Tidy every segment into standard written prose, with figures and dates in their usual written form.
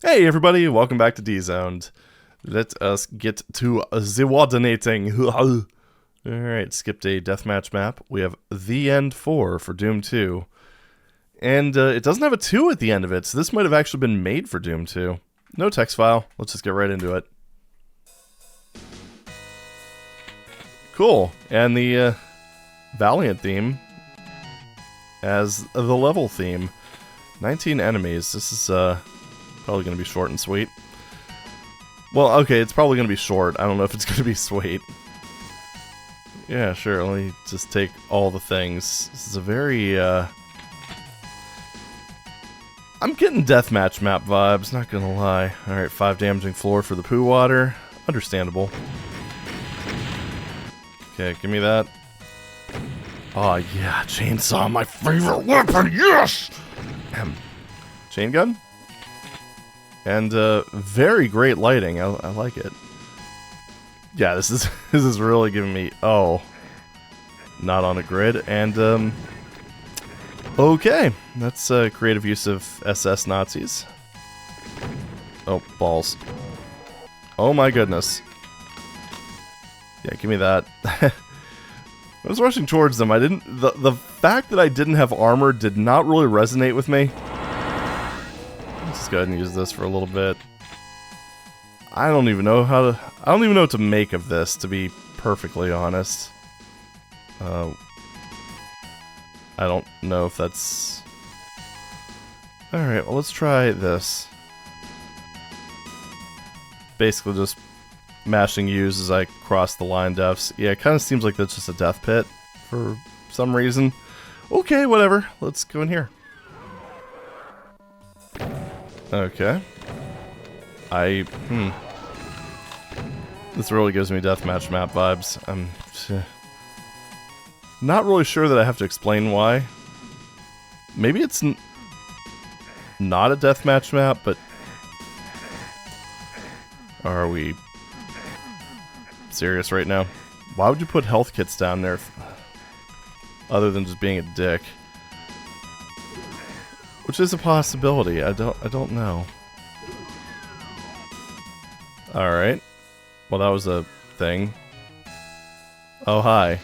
Hey everybody, welcome back to D-Zoned. Let us get to the WADinating. Alright, skipped a deathmatch map. We have THEEND4 for Doom 2. And it doesn't have a 2 at the end of it, so this might have actually been made for Doom 2. No text file, let's just get right into it. Cool, and the Valiant theme as the level theme. 19 enemies, this is probably going to be short and sweet. Well, okay, it's probably going to be short. I don't know if it's going to be sweet. Yeah, sure, let me just take all the things. This is a very, I'm getting deathmatch map vibes, not gonna lie. Alright, 5 damaging floor for the poo water. Understandable. Okay, give me that. Oh yeah, chainsaw, my favorite weapon, yes! Chain gun? And very great lighting. I like it. Yeah, this is this is really giving me not on a grid. And okay, that's creative use of SS Nazis. Oh, balls! Oh my goodness! Yeah, give me that. I was rushing towards them. I didn't. The fact that I didn't have armor did not really resonate with me. Let's go ahead and use this for a little bit. I don't even know what to make of this, to be perfectly honest. I don't know if that's... Alright, well let's try this. Basically just mashing U's as I cross the line deaths. Yeah, it kind of seems like that's just a death pit for some reason. Okay, whatever. Let's go in here. Okay. This really gives me deathmatch map vibes. I'm not really sure that I have to explain why. Maybe it's not a deathmatch map, but... Are we serious right now? Why would you put health kits down there other than just being a dick? Which is a possibility. I don't know. Alright. Well, that was a thing. Oh, hi.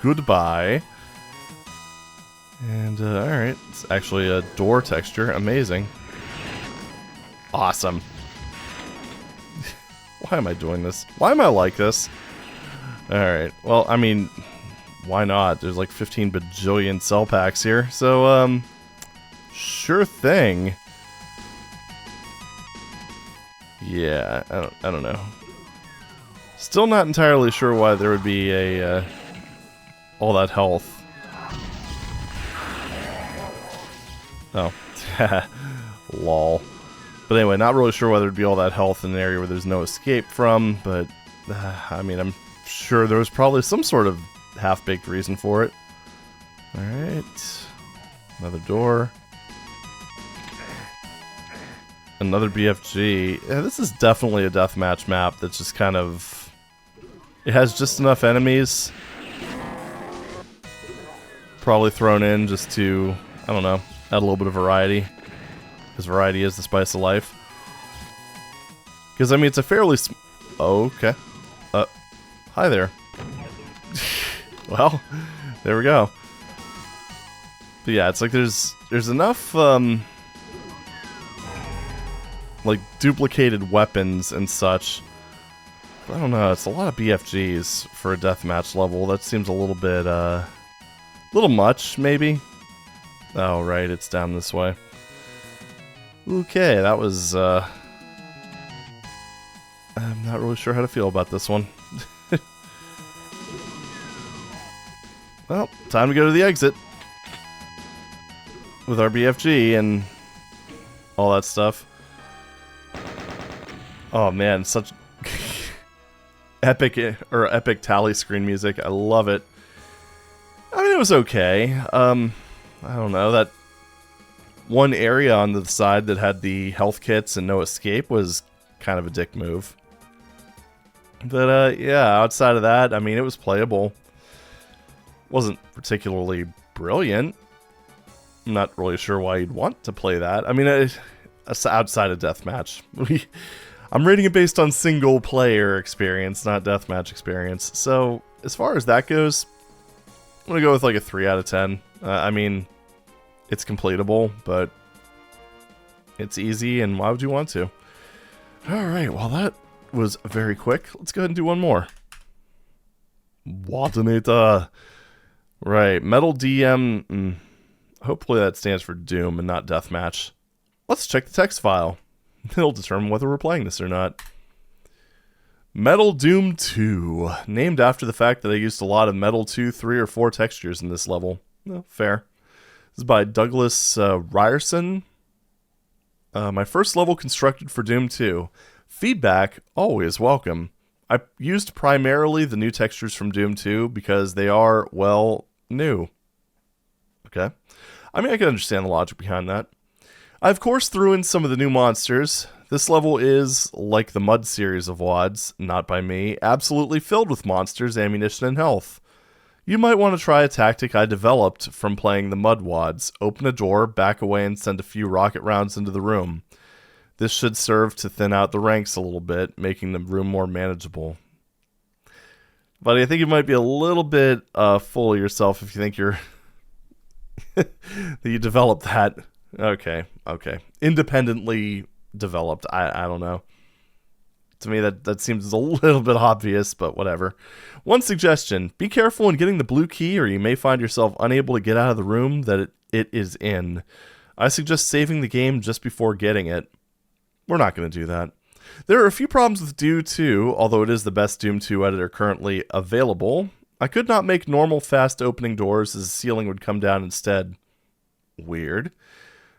Goodbye. And, alright. It's actually a door texture. Amazing. Awesome. Why am I doing this? Why am I like this? Alright. Well, I mean... Why not? There's like 15 bajillion cell packs here, so, sure thing. Yeah, I don't know. Still not entirely sure why there would be a, all that health. Oh. Lol. But anyway, not really sure why there'd be all that health in an area where there's no escape from, but, I mean, I'm sure there was probably some sort of half-baked reason for it. Alright. Another door. Another BFG. Yeah, this is definitely a deathmatch map that's just kind of... It has just enough enemies. Probably thrown in just to, I don't know, add a little bit of variety. Because variety is the spice of life. Because, I mean, it's a fairly... okay. Hi there. Well, there we go. But yeah, it's like there's enough, like, duplicated weapons and such. I don't know, it's a lot of BFGs for a deathmatch level. That seems a little bit, little much, maybe? Oh, right, it's down this way. Okay, that was, I'm not really sure how to feel about this one. Well, time to go to the exit. With our BFG and all that stuff. Oh man, such epic tally screen music. I love it. I mean, it was okay. I don't know, that one area on the side that had the health kits and no escape was kind of a dick move. But yeah, outside of that, I mean, it was playable. Wasn't particularly brilliant. I'm not really sure why you'd want to play that. I mean, outside of deathmatch. I'm rating it based on single player experience, not deathmatch experience. So, as far as that goes, I'm going to go with like a 3 out of 10. I mean, it's completable, but it's easy, and why would you want to? Alright, well that was very quick. Let's go ahead and do one more. Wataneta. Right, METALDM. Hopefully that stands for Doom and not Deathmatch. Let's check the text file. It'll determine whether we're playing this or not. METALDM2. Named after the fact that I used a lot of Metal 2, 3, or 4 textures in this level. No, fair. This is by Douglas Ryerson. My first level constructed for Doom 2. Feedback, always welcome. I used primarily the new textures from Doom 2 because they are, well, new. Okay. I mean, I can understand the logic behind that. I, of course, threw in some of the new monsters. This level is, like the Mud series of WADs, not by me, absolutely filled with monsters, ammunition, and health. You might want to try a tactic I developed from playing the Mud WADs. Open a door, back away, and send a few rocket rounds into the room. This should serve to thin out the ranks a little bit, making the room more manageable. But I think you might be a little bit full of yourself if you think you're... that you developed that. Okay. Independently developed. I don't know. To me, that seems a little bit obvious, but whatever. One suggestion. Be careful in getting the blue key, or you may find yourself unable to get out of the room that it is in. I suggest saving the game just before getting it. We're not going to do that. There are a few problems with Doom 2, although it is the best Doom 2 editor currently available. I could not make normal fast opening doors, as the ceiling would come down instead. Weird.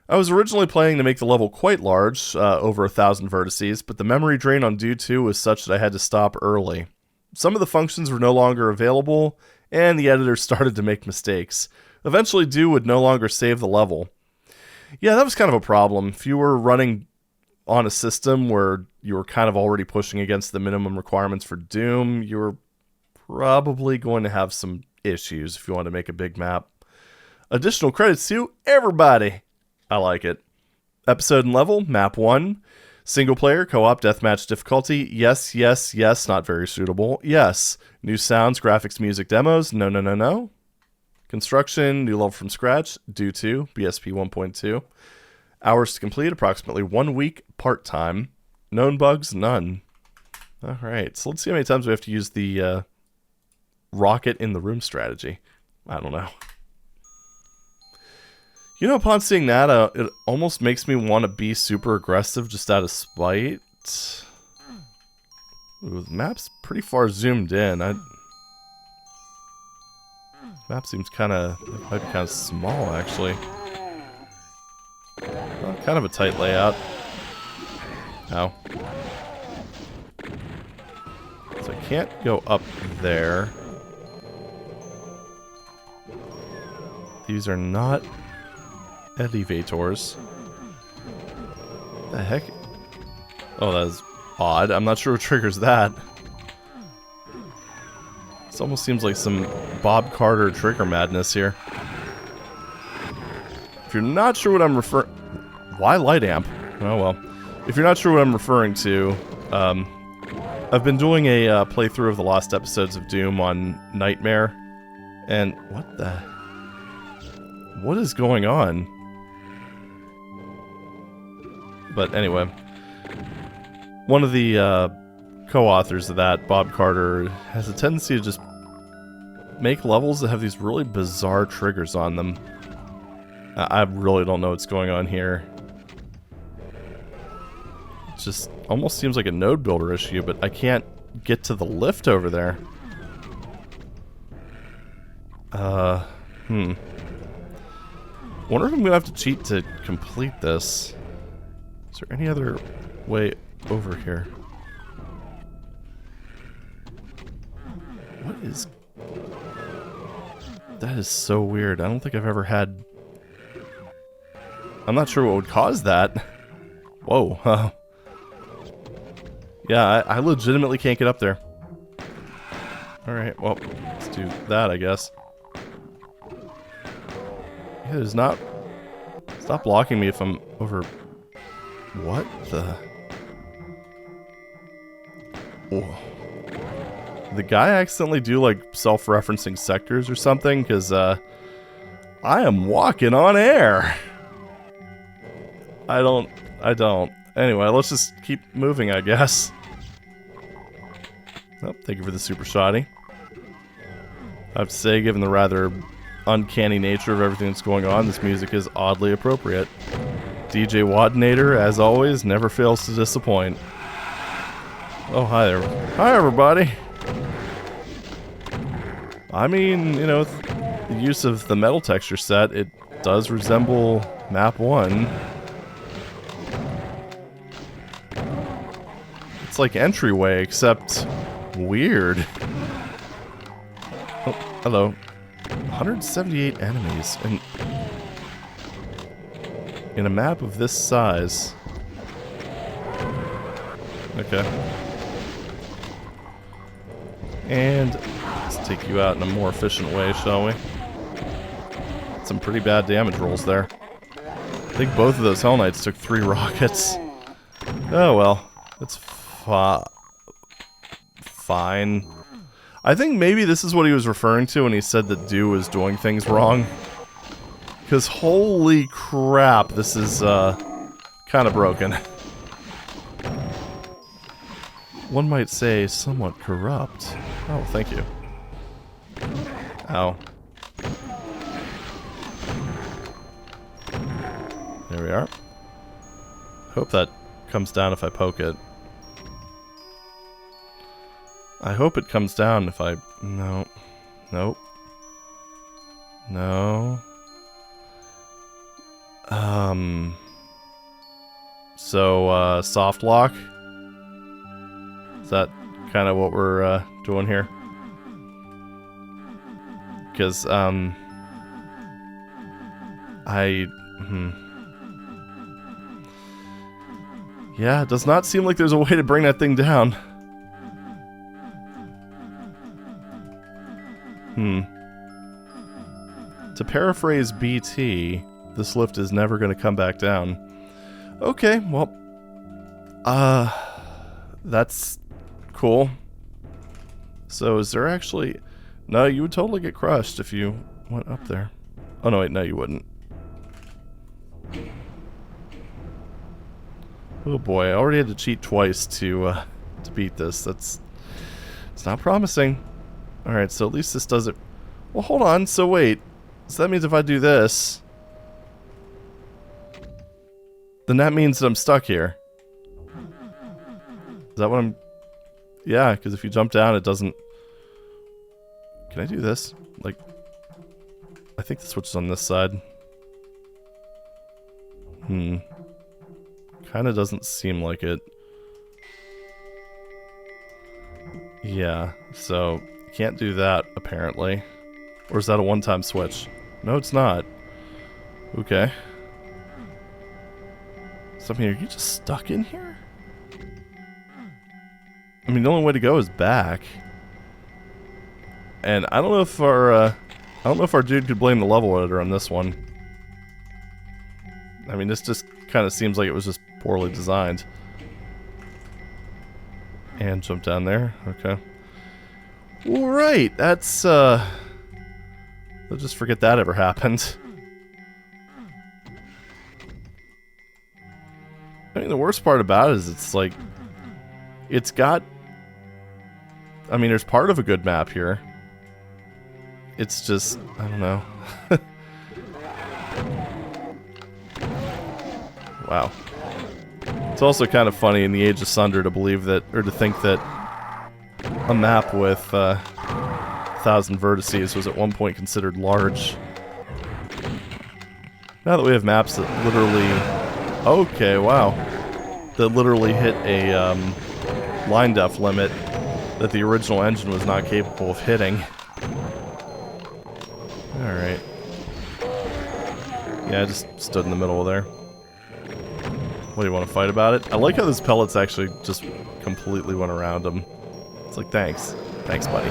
I was originally planning to make the level quite large, over 1,000 vertices, but the memory drain on Doom 2 was such that I had to stop early. Some of the functions were no longer available, and the editor started to make mistakes. Eventually, Doom would no longer save the level. Yeah, that was kind of a problem. If you were running on a system where you were kind of already pushing against the minimum requirements for Doom, you were probably going to have some issues if you want to make a big map. Additional credits to everybody. I like it. Episode and level, map 1. Single player, co-op, deathmatch difficulty. Yes, yes, yes, not very suitable. Yes. New sounds, graphics, music, demos. No, no, no, no. Construction, new level from scratch. Due to BSP 1.2. Hours to complete, approximately 1 week, part-time. Known bugs, none. Alright, so let's see how many times we have to use the rocket in the room strategy. I don't know. You know, upon seeing that, it almost makes me want to be super aggressive just out of spite. Ooh, the map's pretty far zoomed in. Map seems might be kind of small, actually. Well, kind of a tight layout. Ow. So I can't go up there. These are not elevators. The heck? Oh, that is odd. I'm not sure what triggers that. This almost seems like some Bob Carter trigger madness here. If you're not sure what I'm referring... Why light amp? Oh well. If you're not sure what I'm referring to, I've been doing a playthrough of the lost episodes of Doom on Nightmare. And what is going on? But anyway, one of the co-authors of that, Bob Carter, has a tendency to just make levels that have these really bizarre triggers on them. I really don't know what's going on here. It just almost seems like a node builder issue, but I can't get to the lift over there. Wonder if I'm gonna have to cheat to complete this. Is there any other way over here? What is... That is so weird. I don't think I've ever had... I'm not sure what would cause that. Whoa. Yeah, I legitimately can't get up there. Alright, well, let's do that, I guess. Yeah, there's not Stop blocking me if I'm over... What the... Oh. Did the guy accidentally do, like, self-referencing sectors or something? Because, I am walking on air! I don't... Anyway, let's just keep moving, I guess. Oh, thank you for the super shoddy. I have to say, given the rather uncanny nature of everything that's going on, this music is oddly appropriate. DJ Wadinator, as always, never fails to disappoint. Oh, hi there. Hi, everybody! I mean, you know, with the use of the metal texture set, it does resemble map 1. It's like Entryway, except weird. Oh, hello. 178 enemies in a map of this size. Okay. And let's take you out in a more efficient way, shall we? Some pretty bad damage rolls there. I think both of those Hell Knights took 3 rockets. Oh well. It's fine. I think maybe this is what he was referring to when he said that Do was doing things wrong. Because holy crap, this is kind of broken. One might say somewhat corrupt. Oh, thank you. Ow. There we are. Hope that comes down if I poke it. I hope it comes down if I... No. Nope. No. So, soft lock? Is that kind of what we're, doing here? Because, Yeah, it does not seem like there's a way to bring that thing down. To paraphrase BT, this lift is never going to come back down. Okay, well, that's cool. So is there actually... No, you would totally get crushed if you went up there. Oh no, wait, no you wouldn't. Oh boy, I already had to cheat twice to beat this. It's not promising. Alright, so at least this does it. Well, hold on, so wait. So that means if I do this, then that means that I'm stuck here. Is that what I'm... Yeah, because if you jump down, it doesn't... Can I do this? Like... I think the switch is on this side. Kinda doesn't seem like it. Yeah, so... Can't do that, apparently. Or is that a one-time switch? No, it's not. Okay. So, I mean, are you just stuck in here? I mean, the only way to go is back. And I don't know if our dude could blame the level editor on this one. I mean, this just kind of seems like it was just poorly designed. And jump down there. Okay. Alright, that's, let's just forget that ever happened. I mean, the worst part about it is it's like... It's got... I mean, there's part of a good map here. It's just... I don't know. Wow. It's also kind of funny in the Age of Sunder to believe that... Or to think that... A map with 1,000 vertices was at one point considered large. Now that we have maps that literally... Okay, wow. That literally hit a line depth limit that the original engine was not capable of hitting. Alright. Yeah, I just stood in the middle of there. What, do you want to fight about it? I like how those pellets actually just completely went around him. It's like, thanks. Thanks, buddy.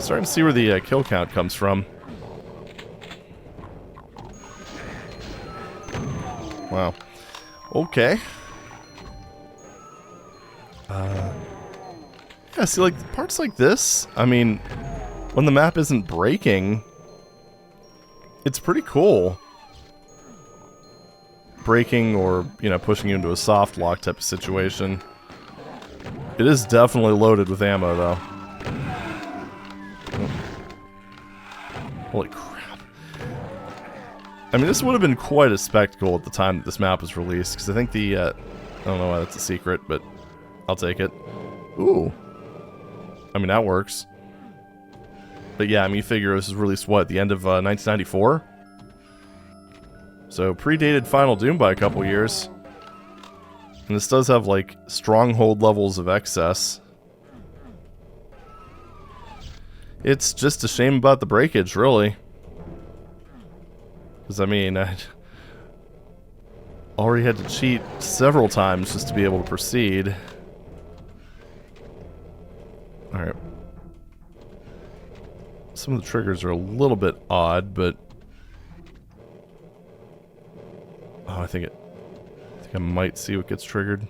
Starting to see where the kill count comes from. Wow. Okay. Yeah, see, like, parts like this, I mean, when the map isn't breaking, it's pretty cool. Breaking or, you know, pushing you into a soft lock type of situation. It is definitely loaded with ammo, though. Holy crap. I mean, this would have been quite a spectacle at the time that this map was released, because I think the, I don't know why that's a secret, but I'll take it. Ooh. I mean, that works. But yeah, I mean, you figure this was released, what, the end of 1994? So, predated Final Doom by a couple years. And this does have, like, stronghold levels of excess. It's just a shame about the breakage, really. Because, I mean, I already had to cheat several times just to be able to proceed. Alright. Some of the triggers are a little bit odd, but... Oh, I think I might see what gets triggered.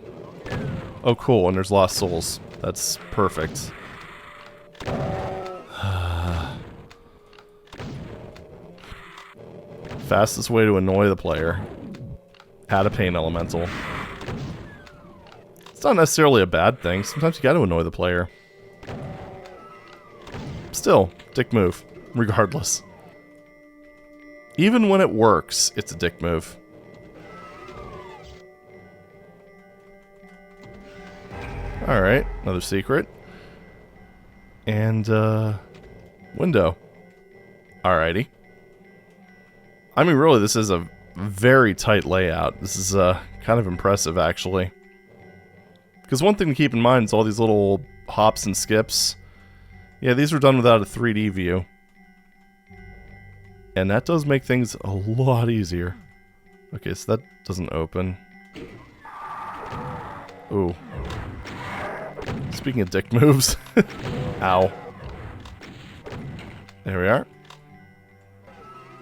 Oh, cool, and there's lost souls. That's perfect. Fastest way to annoy the player. Had a pain elemental. It's not necessarily a bad thing. Sometimes you gotta annoy the player. Still, dick move, regardless. Even when it works, it's a dick move. Alright, another secret. And, window. Alrighty. I mean, really, this is a very tight layout. This is, kind of impressive, actually. Because one thing to keep in mind is all these little hops and skips. Yeah, these were done without a 3D view. And that does make things a lot easier. Okay, so that doesn't open. Ooh. Speaking of dick moves. Ow. There we are.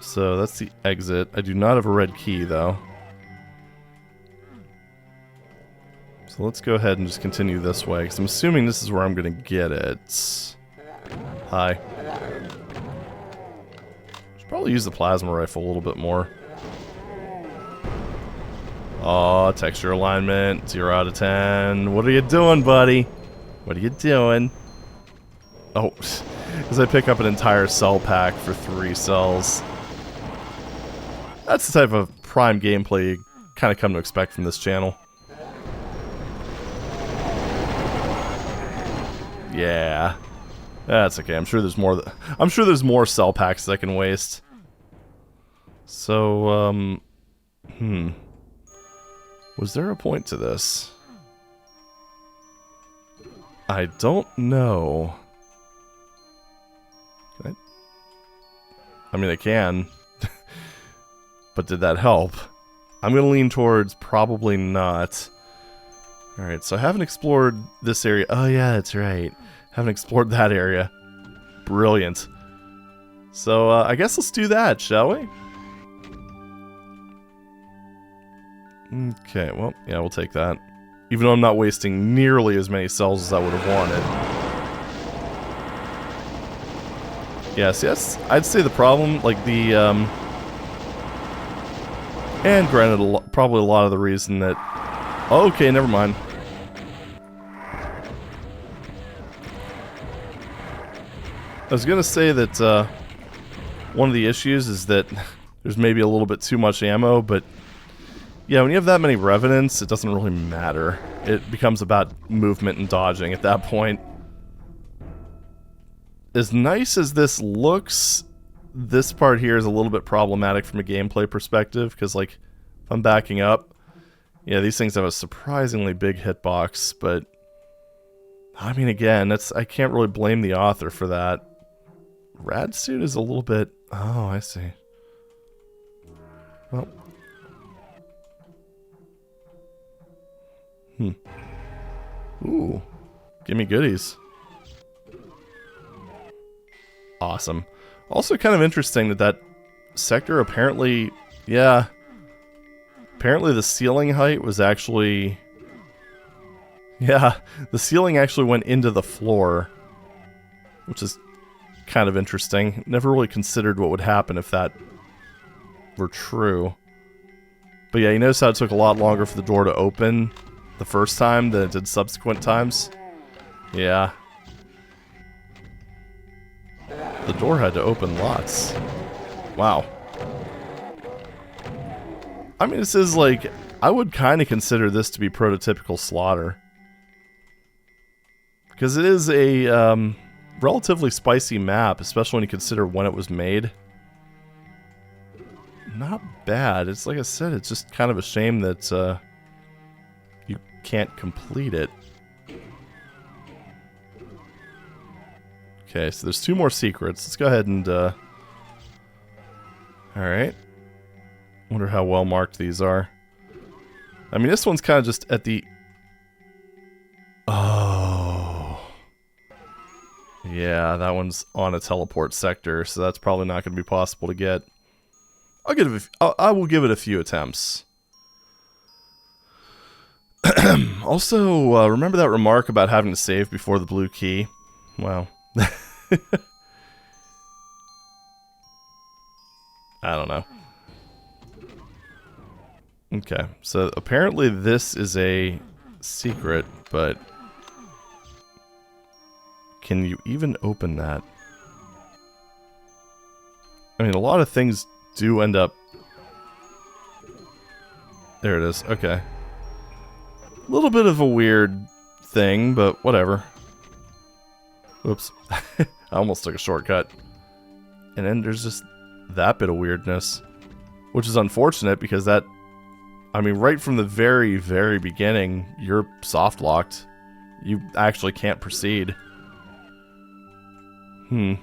So that's the exit. I do not have a red key, though. So let's go ahead and just continue this way, because I'm assuming this is where I'm going to get it. Hi. Should probably use the plasma rifle a little bit more. Oh, texture alignment, 0 out of 10. What are you doing, buddy? What are you doing? Oh, because I pick up an entire cell pack for 3 cells. That's the type of prime gameplay you kind of come to expect from this channel. Yeah. That's okay. I'm sure there's more. I'm sure there's more cell packs that I can waste. So, was there a point to this? I don't know. I mean, I can. But did that help? I'm gonna lean towards probably not. Alright, so I haven't explored this area. Oh yeah, that's right. Haven't explored that area. Brilliant. So, I guess let's do that, shall we? Okay, well, yeah, we'll take that. Even though I'm not wasting nearly as many cells as I would have wanted. Yeah, see, that's, I'd say the problem, like the, and granted, probably a lot of the reason that... Oh, okay, never mind. I was gonna say that, one of the issues is that there's maybe a little bit too much ammo, but... Yeah, when you have that many revenants, it doesn't really matter. It becomes about movement and dodging at that point. As nice as this looks, this part here is a little bit problematic from a gameplay perspective, because, like, if I'm backing up, yeah, these things have a surprisingly big hitbox, but... I mean, again, I can't really blame the author for that. Rad suit is a little bit... Oh, I see. Well... Ooh. Gimme goodies. Awesome. Also kind of interesting that that sector apparently... Yeah. Apparently the ceiling height was actually... Yeah, the ceiling actually went into the floor, which is kind of interesting. Never really considered what would happen if that were true. But yeah, you notice how it took a lot longer for the door to open the first time than it did subsequent times? Yeah. The door had to open lots. Wow. I mean, this is like... I would kind of consider this to be prototypical Slaughter. Because it is a relatively spicy map, especially when you consider when it was made. Not bad. It's like I said, it's just kind of a shame that you can't complete it. Okay, so there's 2 more secrets. Let's go ahead and... Alright. Wonder how well marked these are. I mean, this one's kind of just at the... Oh. Yeah, that one's on a teleport sector, so that's probably not going to be possible to get. I will give it a few attempts. Also, remember that remark about having to save before the blue key? Well... I don't know. Okay, so apparently this is a secret, but can you even open that? I mean, a lot of things do end up... There it is, okay. A little bit of a weird thing, but whatever. Oops. I almost took a shortcut. And then there's just that bit of weirdness. Which is unfortunate because that... I mean, right from the very, very beginning, you're soft locked. You actually can't proceed. I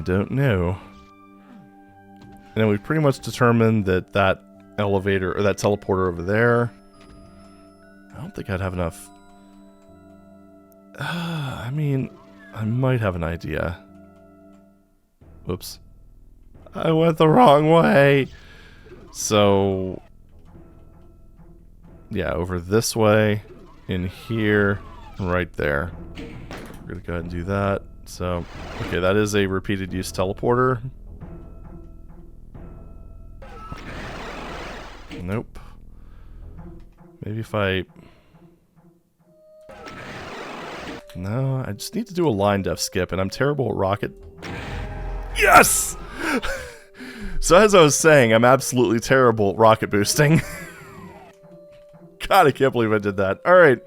don't know. And then we've pretty much determined that that elevator, or that teleporter over there... I don't think I'd have enough... I mean, I might have an idea. Whoops. I went the wrong way! So... yeah, over this way, in here, right there. We're gonna go ahead and do that. So, okay, that is a repeated use teleporter. Nope. Maybe if I... No, I just need to do a line def skip, and I'm terrible at rocket. Yes! So as I was saying, I'm absolutely terrible at rocket boosting. God, I can't believe I did that. Alright.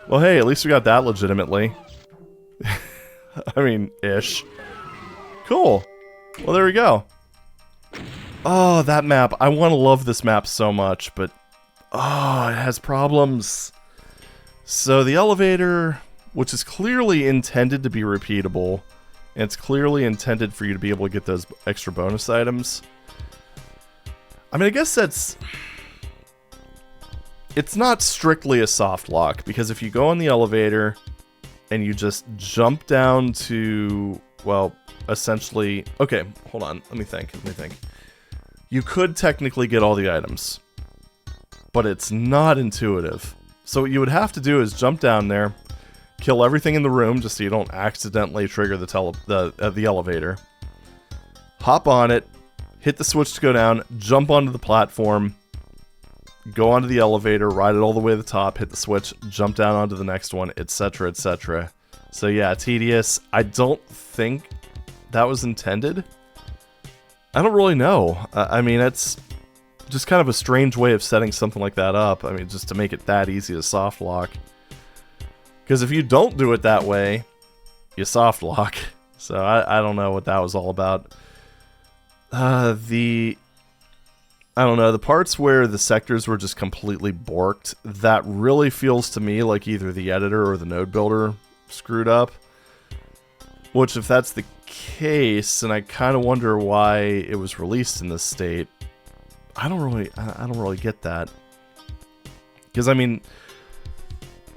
Well, hey, at least we got that legitimately. I mean, ish. Cool. Well, there we go. Oh, that map. I want to love this map so much, but... oh, it has problems. So the elevator, which is clearly intended to be repeatable, and it's clearly intended for you to be able to get those extra bonus items. I mean, I guess that's... it's not strictly a soft lock, because if you go on the elevator and you just jump down to, well, essentially... okay, hold on, let me think. You could technically get all the items, but it's not intuitive. So what you would have to do is jump down there, kill everything in the room just so you don't accidentally trigger the elevator. Hop on it, hit the switch to go down, jump onto the platform, go onto the elevator, ride it all the way to the top, hit the switch, jump down onto the next one, etc., etc. So yeah, tedious. I don't think that was intended. I don't really know. I mean, it's just kind of a strange way of setting something like that up. I mean, just to make it that easy to soft lock. Because if you don't do it that way, you soft lock. So I don't know what that was all about. I don't know, the parts where the sectors were just completely borked, that really feels to me like either the editor or the node builder screwed up. Which, if that's the case, and I kind of wonder why it was released in this state, I don't really get that. Because, I mean,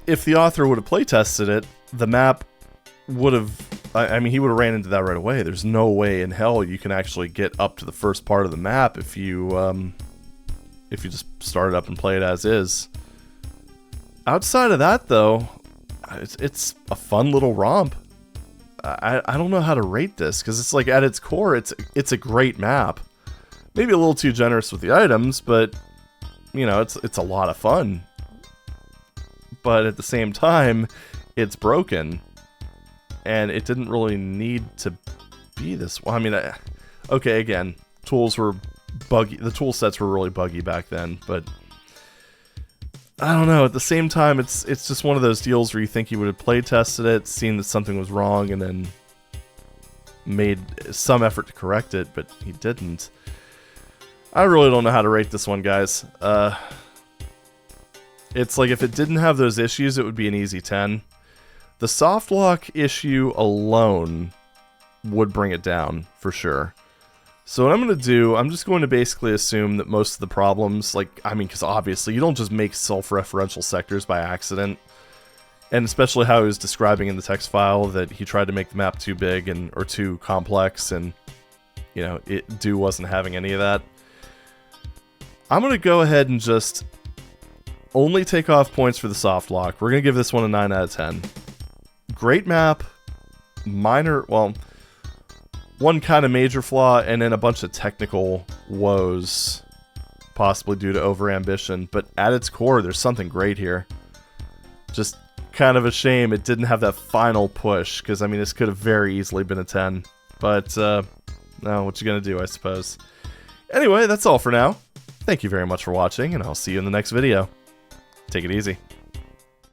if the author would have playtested it, the map would have I mean, he would have ran into that right away. There's no way in hell you can actually get up to the first part of the map if you just start it up and play it as is. Outside of that, though, it's a fun little romp. I don't know how to rate this, because it's like, at its core, it's a great map. Maybe a little too generous with the items, but, you know, it's a lot of fun. But at the same time, it's broken. And it didn't really need to be this way. I mean, okay, again, tools were buggy. The tool sets were really buggy back then, but I don't know. At the same time, it's just one of those deals where you think he would have play tested it, seen that something was wrong, and then made some effort to correct it, but he didn't. I really don't know how to rate this one, guys. It's like, if it didn't have those issues, it would be an easy 10. The soft lock issue alone would bring it down, for sure. So what I'm going to do, I'm just going to basically assume that most of the problems, like, I mean, because obviously you don't just make self-referential sectors by accident. And especially how he was describing in the text file that he tried to make the map too big or too complex, and, you know, Do wasn't having any of that. I'm going to go ahead and just only take off points for the soft lock. We're going to give this one a 9 out of 10. Great map, minor, well, one kind of major flaw, and then a bunch of technical woes, possibly due to overambition, but at its core, there's something great here. Just kind of a shame it didn't have that final push, because, I mean, this could have very easily been a 10, but, no, what you gonna do, I suppose. Anyway, that's all for now. Thank you very much for watching, and I'll see you in the next video. Take it easy.